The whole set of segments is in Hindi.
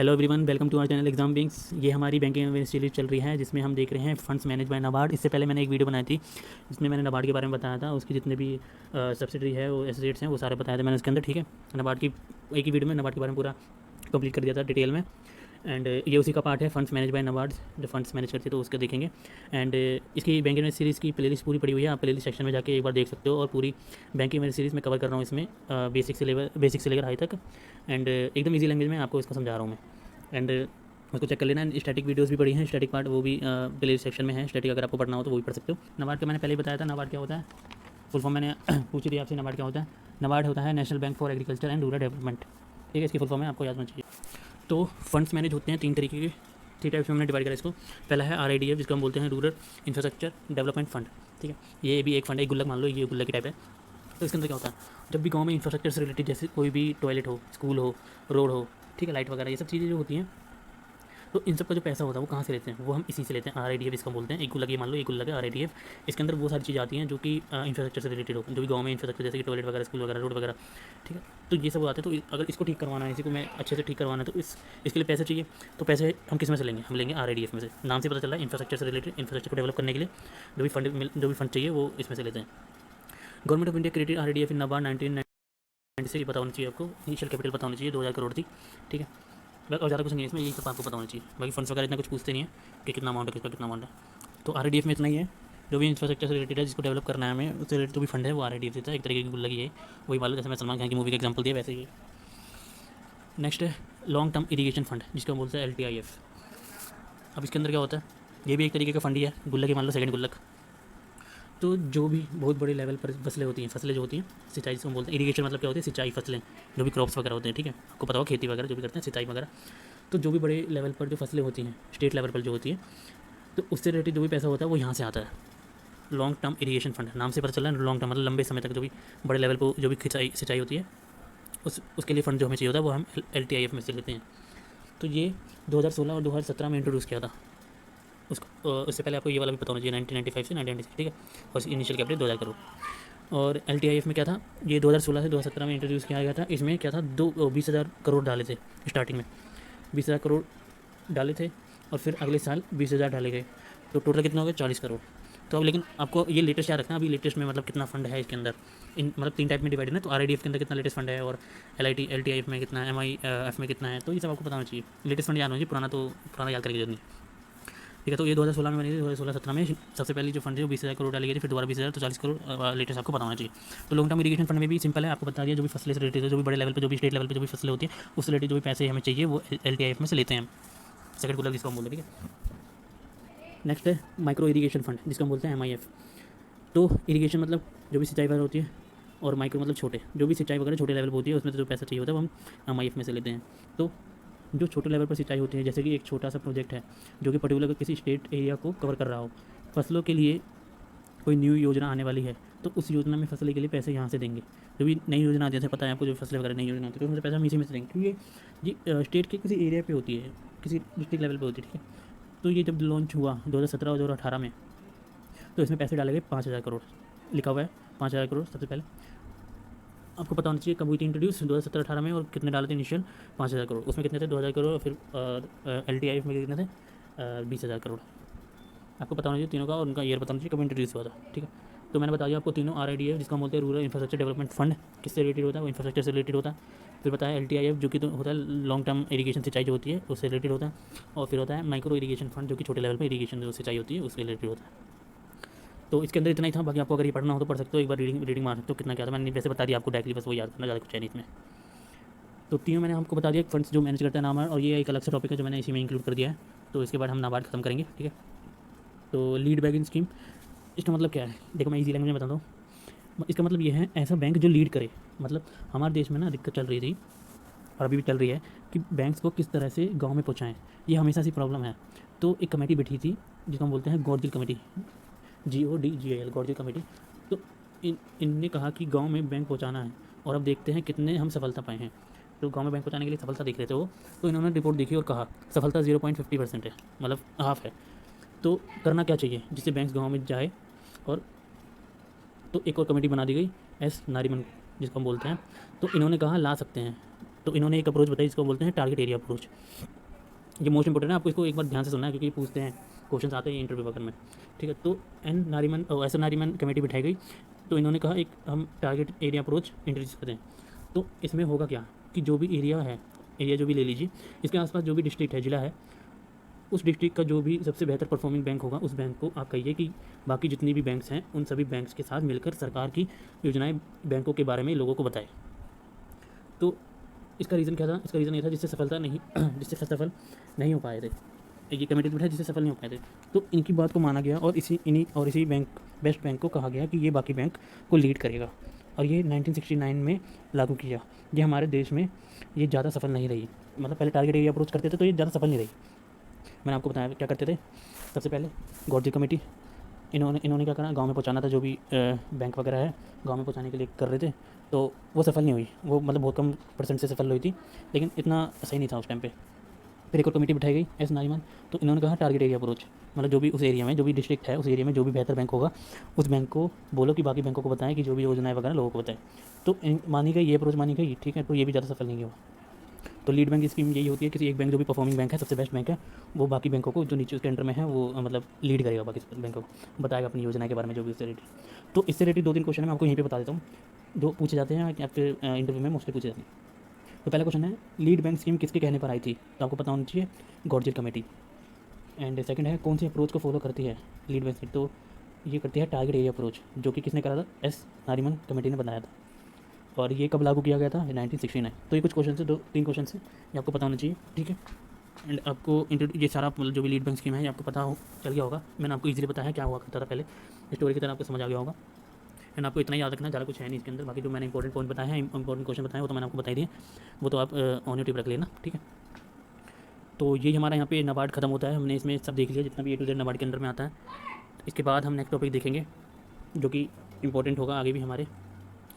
Hello everyone, welcome to our channel exam wings. ये हमारी बैंकिंग सीरीज चल रही है जिसमें हम देख रहे हैं फंड्स मैनेज बाय नाबार्ड। इससे पहले मैंने एक वीडियो बनाई थी जिसमें मैंने नाबार्ड के बारे में बताया था, उसकी जितने भी सब्सिडरी है वो एसोसिएट्स हैं वो सारे बताए थे मैंने उसके अंदर। ठीक है, नाबार्ड की एक ही वीडियो में नाबार्ड के बारे में पूरा कंप्लीट कर दिया था डिटेल में। एंड ये उसी का पार्ट है, फंड्स मैनेज बाय नाबार्ड। जो फंड्स मैनेज करती है तो उसका देखेंगे। एंड इसकी बैंकिंग मैनेज सीरीज़ की प्लेलिस्ट पूरी पड़ी हुई है, आप प्लेलिस्ट सेक्शन में जाके एक बार देख सकते हो। और पूरी बैंकिंग मैनेज सीरीज़ में कवर कर रहा हूँ इसमें, बेसिक से लेकर हाई तक। एंड एकदम ईजी लैंग्वेज में आपको इसको समझा रहा हूँ मैं। एंड उसको चेक कर लेना। स्टैटिक वीडियोस भी पड़ी हैं, स्टैटिक पार्ट वो भी प्लेलिस्ट सेक्शन में है। स्टैटिक अगर आपको पढ़ना हो तो वो भी पढ़ सकते हो। नाबार्ड का मैंने पहले ही बताया था, नाबार्ड क्या होता है, फुल फॉर्म मैंने पूछी थी आपसे। नाबार्ड क्या होता है? नाबार्ड होता है national bank for agriculture and rural development. ठीक है, इसकी फुल फॉर्म है, आपको याद होना चाहिए। तो फंड्स मैनेज होते हैं तीन तरीके के, थ्री टाइप्स में हमने डिवाइड करा इसको। पहला है RIDF, जिसको हम बोलते हैं रूरल इंफ्रास्ट्रक्चर डेवलपमेंट फंड। ठीक है, ये भी एक फंड है, एक गुल्लक मान लो, ये गुल्लक की टाइप है। तो इसके अंदर क्या होता है, जब भी गांव में इंफ्रास्ट्रक्चर से रिलेटेड, जैसे कोई भी टॉयलेट हो, स्कूल हो, रोड हो, ठीक है, लाइट वगैरह, ये सब चीज़ें जो होती हैं, तो इन सब का जो पैसा होता है वो कहाँ से लेते हैं, वो हम इसी से लेते हैं। RIDF इसको बोलते हैं। एक गुल्लक, ये मान लो एक गुल्लक है RIDF। इसके अंदर वो सारी चीज़ें आती हैं जो कि इंफ्रास्ट्रक्चर से रिलेटेड हो, जो भी गांव में इंफ्रास्ट्रक्चर, जैसे कि टॉयलेट वगैरह, स्कूल वगैरह, रोड वगैरह। ठीक है, तो ये सब आते हैं। तो अगर इसको ठीक करवाना है, इसी को मैं अच्छे से ठीक करवाना है, तो इसके लिए पैसे चाहिए। तो पैसे हम किस में से लेंगे? हम लेंगे RIDF में से। नाम से पता चल रहा है, इंफ्रास्ट्रक्चर से रिलेटेड, इंफ्रास्ट्रक्चर को डेवलप करने के लिए जो भी फंड चाहिए वो इसमें से लेते हैं। Government of India credit RIDF इन नाबार्ड 1990 से पता होना चाहिए आपको। इनिशियल कैपिटल पता होना चाहिए, 2000 करोड़ थी। ठीक है, और ज़्यादा कुछ नहीं है इसमें, यही सब आपको पता होना चाहिए। बाकी फंड्स वगैरह इतना कुछ पूछते नहीं है कि कितना अमाउंट है, किसका कितना अमाउंट है। तो RIDF में इतना ही है। जो भी इंफ्रास्ट्रक्चर से रिलेटेड है, जिसको डेवलप करना है हमें, उससे रिलेटेड जो भी फंड है वो RIDF देता है। एक तरीके की गुल्लक है, वही मान लो जैसे मैं सलमान खान की मूवी का एग्जाम्पल दिया वैसे ही। नेक्स्ट है लॉन्ग टर्म इरीगेशन फंड, जिसको हम बोलते हैं LTIF। अब इसके अंदर क्या होता है, ये भी एक तरीके का फंड ही है, गुल्लक ही मान लो, सेकंड गुल्लक। तो जो भी बहुत बड़े लेवल पर फसलें होती हैं, फसलें जो होती हैं, सिंचाई जिसको हम बोलते हैं। इरीगेशन मतलब क्या होती है? सिंचाई फसलें, जो भी क्रॉप्स वगैरह होते हैं। ठीक है, आपको पता होगा, खेती वगैरह जो भी करते हैं, सिंचाई वगैरह। तो जो भी बड़े लेवल पर जो फसलें होती हैं, स्टेट लेवल पर जो होती है, तो उससे रिलेटेड जो भी पैसा होता है वो यहाँ से आता है। लॉन्ग टर्म इरीगेशन फंड, नाम से पता चल रहा है, लॉन्ग टर्म मतलब लंबे समय तक जो भी बड़े लेवल पर जो भी सिंचाई होती है, उसके लिए फ़ंड जो हमें चाहिए होता है वो हम LTIF में से लेते हैं। तो ये 2016 और 2017 में इंट्रोड्यूस किया था। उससे पहले आपको ये वाला भी पता होना चाहिए, 1995 से 1996। ठीक है, और इसकी इनिशियल कैपिटल 2000 करोड़। और LTIF में क्या था, ये 2016 से 2017 में इंट्रोड्यूस किया गया था। इसमें क्या था, 20,000 करोड़ डाले थे स्टार्टिंग में, 20,000 करोड़ डाले थे, और फिर अगले साल 20,000 डाले गए। तो टोटल कितना हो गया? 40 करोड़। तो अब लेकिन आपको ये लेटेस्ट याद रखना, अभी लेटेस्ट में मतलब कितना फंड है इसके अंदर, इन मतलब तीन टाइप में डिवाइड है ना। तो RIDF के अंदर कितना लेटेस्ट फंड है, और LTIF में कितना है, MIF में कितना है, तो ये सब आपको पता होना चाहिए। लेटेस्ट फंड याद होना चाहिए, पुराना याद करके जरूरत नहीं। ठीक है, तो ये 2016 में बनी थी। 2016-17 में सबसे पहले जो फंड है वो 20,000 करोड़ डाली गई थी, फिर दोबारा 20,000, तो 40 करोड़ लेटेस्ट आपको पता होना चाहिए। तो लॉन्ग टर्म इरीगेशन फंड में भी सिंपल है, आपको बता दिया, जो भी फसलें से रिलेटेड है, जो भी बड़े लेवल पे, जो भी स्टेट लेवल पे जो भी फसलें होती है, उससे रिलेटेड जो भी पैसे हमें चाहिए वो LTIF में से लेते हैं हम। सेकंड गुल्लक जिसको हम बोलते हैं। ठीक है, नेक्स्ट है माइक्रो इरीगेशन फंड, जिसको हम बोलते हैं MIF। तो इरीगेशन मतलब जो भी सिंचाई वगैरह होती है, और माइक्रो मतलब छोटे, जो भी सिंचाई वगैरह छोटे लेवल पर होती है, उसमें तो जो पैसा चाहिए होता है वो हम MIF में से लेते हैं। तो जो छोटे लेवल पर सिंचाई होती है, जैसे कि एक छोटा सा प्रोजेक्ट है जो कि पर्टिकुलर किसी स्टेट एरिया को कवर कर रहा हो, फसलों के लिए कोई न्यू योजना आने वाली है, तो उस योजना में फसलों के लिए पैसे यहाँ से देंगे। जो भी नई योजना आती है, जैसे पता है आपको, जो फसलें वगैरह नई योजना आती है, तो उसमें पैसा हम इसी में से देंगे, क्योंकि ये स्टेट के किसी एरिया पे होती है, किसी डिस्ट्रिक्ट लेवल पे होती है। ठीक है, तो ये जब लॉन्च हुआ 2017 और 2018 में, तो इसमें पैसे डाले गए 5,000 करोड़, लिखा हुआ है 5,000 करोड़। सबसे पहले आपको पता होना चाहिए कब हुई थी इंट्रोड्यूस, 2017-18 में, और कितने डाले थे इनिशियल? 5,000 करोड़। उसमें कितने थे? 2,000 करोड़। फिर LTIF में कितने थे? 20,000 करोड़। आपको पता होना चाहिए तीनों का, और उनका ईयर पता होना चाहिए कब इंट्रोड्यूस हुआ था। ठीक है, तो मैंने बता दिया आपको तीनों। RIDF, जिसको हम बोलते हैं रूरल इंफ्रास्ट्रक्चर डेवलपमेंट फंड, किससे रिलेटेड होता है? वो इंफ्रास्ट्रक्चर से रिलेटेड होता है। फिर बताया LTIF, जो कि तो होता है लॉन्ग टर्म इरीगेशन सिंचाई जो होती है उससे रिलेटेड होता है। और फिर होता है माइक्रो इरीगेशन फंड, जो कि छोटे लेवल पर इरीगेशन जो सिंचाई होती है उससे रिलेटेड होता है। तो इसके अंदर इतना ही था। बाकी आपको अगर ये पढ़ना हो तो पढ़ सकते हो, एक बार रीडिंग मार सकते हो कितना क्या था। मैंने वैसे बता दिया आपको डायरेक्टली, बस वो याद करना, ज़्यादा कुछ है नहीं इसमें। तो तीनों मैंने आपको बता दिया, फंड्स जो मैनेज करता है नाबार्ड, और ये एक अलग सा टॉपिक है जो मैंने इसी में इंक्लूड कर दिया है। तो इसके बाद हम नाबार्ड खत्म करेंगे। ठीक है, तो लीड बैंकिंग स्कीम, इसका मतलब क्या है? देखो, मैं इजी लैंग्वेज में बताता हूँ। इसका मतलब ये है, ऐसा बैंक जो लीड करे। मतलब हमारे देश में ना दिक्कत चल रही थी, और अभी भी चल रही है, कि बैंक्स को किस तरह से गाँव में पहुँचाएँ। ये हमेशा से प्रॉब्लम है। तो एक कमेटी बैठी थी जिसको हम बोलते हैं गौरजिल कमेटी, GODGIL, गौरजिल कमेटी। तो इनने कहा कि गांव में बैंक पहुंचाना है, और अब देखते हैं कितने हम सफलता पाए हैं। तो गांव में बैंक पहुंचाने के लिए सफलता देख रहे थे वो, तो इन्होंने रिपोर्ट देखी और कहा सफलता 0.50% है, मतलब हाफ है। तो करना क्या चाहिए जिससे बैंक गाँव में जाए? और तो एक और कमेटी बना दी गई, S नारीमन, जिसको हम बोलते हैं। तो इन्होंने कहा ला सकते हैं। तो इन्होंने एक अप्रोच बताई जिसको बोलते हैं टारगेट एरिया अप्रोच। ये मोस्ट इंपॉर्टेंट है, आपको इसको एक बार ध्यान से सुनना है क्योंकि पूछते हैं, क्वेश्चन आते हैं इंटरव्यू वगैरह में। ठीक है, तो एस एन नारीमन कमेटी बिठाई गई, तो इन्होंने कहा एक हम टारगेट एरिया अप्रोच इंट्रोड्यूस करते हैं। तो इसमें होगा क्या कि जो भी एरिया है, एरिया जो भी ले लीजिए, इसके आसपास जो भी डिस्ट्रिक्ट है, ज़िला है, उस डिस्ट्रिक्ट का जो भी सबसे बेहतर परफॉर्मिंग बैंक होगा, उस बैंक को आप कहिए कि बाकी जितनी भी बैंक्स हैं उन सभी बैंक्स के साथ मिलकर सरकार की योजनाएं बैंकों के बारे में लोगों को बताए। तो इसका रीज़न क्या था? इसका रीज़न ये था जिससे सफल नहीं हो पाए थे, ये कमेटी बैठा जिससे सफल नहीं हो पाए थे। तो इनकी बात को माना गया और इसी बैंक बेस्ट बैंक को कहा गया कि ये बाकी बैंक को लीड करेगा, और ये 1969 में लागू किया। ये हमारे देश में ये ज़्यादा सफल नहीं रही, मतलब पहले टारगेट एरिया अप्रोच करते थे तो ये ज़्यादा सफल नहीं रही। मैंने आपको बताया क्या करते थे। सबसे पहले गॉडजिल कमेटी, इन्होंने क्या करा, गांव में पहुंचाना था, जो भी बैंक वगैरह है गांव में पहुंचाने के लिए कर रहे थे, तो वो सफल नहीं हुई। वो मतलब बहुत कम परसेंट से सफल हुई थी, लेकिन इतना सही नहीं था उस टाइम पे। फिर एक और कमेटी बिठाई गई, एस नारीमन, तो इन्होंने कहा टारगेट एरिया अप्रोच, मतलब जो भी उस एरिया में जो भी डिस्ट्रिक्ट है, उस एरिया में जो भी बेहतर बैंक होगा, उस बैंक को बोलो कि बाकी बैंकों को बताएं कि जो भी योजनाएं वगैरह लोगों को बताएं। तो मानी गई, ये अप्रोच मानी गई, ठीक है, तो ये भी ज़्यादा सफल नहीं हुआ। तो लीड बैंक स्कीम यही होती है, किसी एक बैंक जो भी परफॉर्मिंग बैंक है, सबसे बेस्ट बैंक है, वो बाकी बैंकों को जो नीचे उसके अंडर में है वो मतलब लीड करेगा, बाकी बैंकों को बताएगा अपनी योजना के बारे में जो भी उससे रिलेटेड। तो इससे रिलेटेड 2-3 क्वेश्चन मैं आपको यहीं पे बता देता हूँ, जो पूछे जाते हैं या फिर इंटरव्यू में मोस्टली पूछे जाते हैं। तो पहला क्वेश्चन है, लीड बैंक स्कीम किसके कहने पर आई थी? तो आपको पता होना चाहिए, गॉडजिल कमेटी। एंड सेकंड है, कौन सी अप्रोच को फॉलो करती है लीड बैंक स्कीम? तो ये करती है टारगेट एरिया अप्रोच, जो कि किसने करा था? एस नारीमन कमेटी ने बनाया था। और ये कब लागू किया गया था? 1969। तो ये कुछ क्वेश्चन से 2-3 क्वेश्चन से ये आपको पता होना चाहिए, ठीक है। एंड आपको ये सारा मतलब जो भी लीड बैंक स्कीम है ये आपको पता चल गया होगा। मैंने आपको इजीली बताया क्या हुआ करता था पहले, स्टोरी की तरह आपको समझ आ गया होगा। एंड आपको इतना याद रखना, ज़्यादा कुछ है नहीं इसके अंदर। बाकी जो मैंने इंपॉर्टेंट पॉइंट बताया है, इंपॉर्टेंट क्वेश्चन बताए, वो तो मैंने आपको बता दिए, वो तो आप ऑन यूट्यूब रख लेना, ठीक है। तो यही हमारा यहाँ पे नाबार्ड खत्म होता है। हमने इसमें सब देख लिया जितना भी A to Z नाबार्ड के अंदर में आता है। इसके बाद हम नेक्स्ट टॉपिक देखेंगे जो कि इंपॉर्टेंट होगा आगे भी हमारे,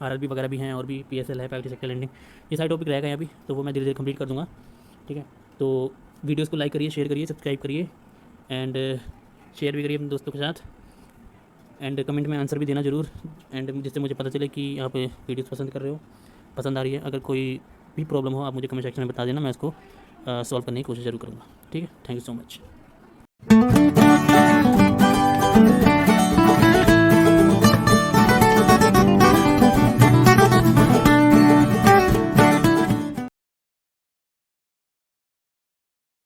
RRB वगैरह भी हैं और भी PSL है, प्राइवेट सेक्टर लेंडिंग, ये सारे टॉपिक रहेगा अभी, तो वो मैं धीरे धीरे कंप्लीट कर दूँगा, ठीक है। तो वीडियोज़ को लाइक करिए, शेयर करिए, सब्सक्राइब करिए, एंड शेयर भी करिए अपने दोस्तों के साथ, एंड कमेंट में आंसर भी देना ज़रूर, एंड जिससे मुझे पता चले कि आप वीडियोज़ पसंद कर रहे हो, पसंद आ रही है। अगर कोई भी प्रॉब्लम हो आप मुझे कमेंट सेक्शन में बता देना, मैं इसको सॉल्व करने की कोशिश ज़रूर करूँगा, ठीक है। Thank you so much.